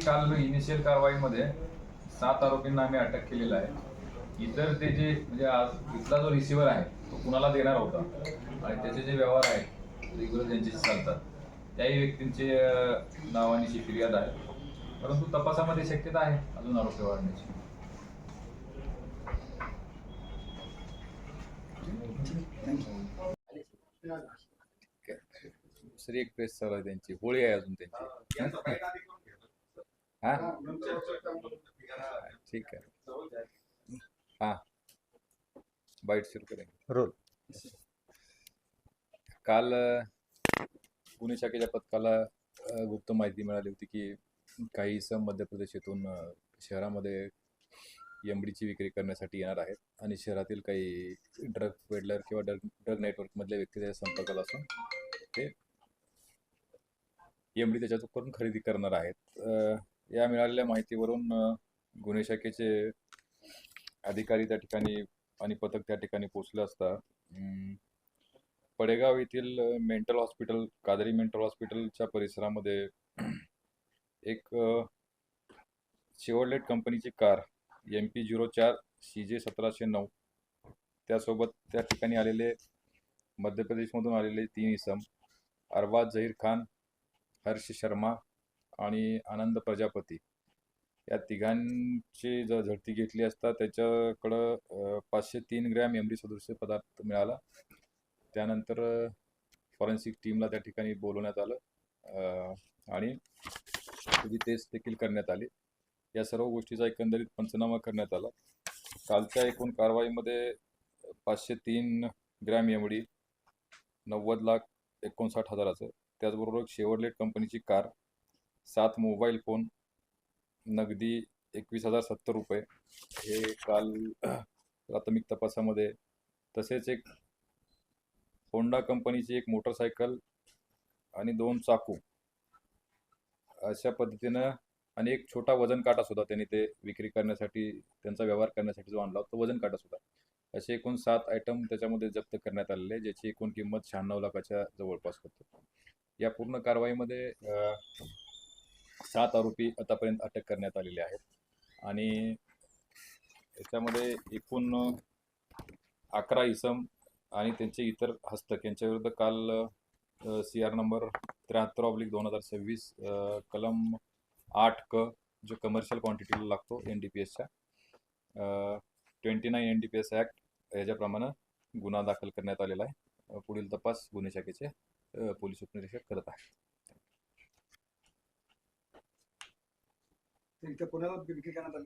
काल इनिशियल कारवाईमध्ये 7 आरोपींना आम्ही अटक केलेला आहे. इतर ते जे म्हणजे आज इथला जो रिसिव्हर आहे तो कुणाला देणार होता आणि त्याचे जे व्यवहार आहेत रेग्युलर त्यांच्याशी चालतात त्याही व्यक्तींचे नावानिशी फिर्याद आहे. परंतु तपासामध्ये शक्यता आहे अजून आरोपी वाढण्याची. दुसरी एक प्रेस चालू आहे त्यांची, होळी आहे अजून त्यांची. हा ठीक आहे. हाँ बाईट सुरू करेंगे. रोल काल पुणे शाखेच्या पथकाला गुप्त माहिती मिळाली होती की काही इसम मध्य प्रदेशातून शहरामध्ये एमडीची विक्री करण्यासाठी येणार आहेत आणि शहरातील काही ड्रग पेडलर किंवा ड्रग नेटवर्कमधल्या व्यक्ती त्याच्या संपर्कात असून ते एमडी त्याच्यातून करून खरेदी करणार आहेत. या मिळालेल्या माहितीवरून गुन्हे शाखेचे अधिकारी त्या ठिकाणी आणि पथक त्या ठिकाणी पोहोचले असता पडेगाव येथील मेंटल हॉस्पिटल कादरी मेंटल हॉस्पिटलच्या परिसरामध्ये एक शेवरलेट कंपनीची कार MP04 CJ 1709 त्यासोबत त्या ठिकाणी आलेले मध्य प्रदेशमधून आलेले 3 इसम अरबाज जहीर खान, हर्ष शर्मा आणि आनंद प्रजापती या तिघांची झडती घेतली असता त्याच्याकडं 503 ग्रॅम एमडी सदृश पदार्थ मिळाला. त्यानंतर फॉरेन्सिक टीमला त्या ठिकाणी बोलवण्यात आलं आणि त्याची टेस्ट देखील करण्यात आली. या सर्व गोष्टीचा एकंदरीत पंचनामा करण्यात आला. कालच्या एकूण कारवाईमध्ये 503 ग्रॅम एमडी 90,59,000 त्याचबरोबर शेवरलेट कंपनीची कार 7 मोबाईल फोन नगदी 21,070 रुपये हे काल प्राथमिक तपासामध्ये, तसेच एक होंडा कंपनीची एक मोटरसायकल आणि 2 चाकू अशा पद्धतीनं आणि एक छोटा वजन काटा सुद्धा त्यांनी ते विक्री करण्यासाठी त्यांचा व्यवहार करण्यासाठी जो आणला होता तो वजन काटा सुद्धा, असे एकूण 7 आयटम त्याच्यामध्ये जप्त करण्यात आलेले ज्याची एकूण किंमत 96 लाखाच्या जवळपास होते. या पूर्ण कारवाईमध्ये 7 आरोपी आतापर्यंत अटक करण्यात आलेले आहेत आणि याच्यामध्ये एकूण 11 इसम आणि त्यांचे इतर हस्तक यांच्याविरुद्ध काल CR नंबर 73/2026 कलम 8 क जो कमर्शियल क्वांटिटीला लागतो NDPSच्या 29 NDPS ॲक्ट याच्याप्रमाणे गुन्हा दाखल करण्यात आलेला आहे. पुढील तपास गुन्हे शाखेचे पोलीस उपनिरीक्षक करत आहेत. पुण्याला विक्री करण्यात आली.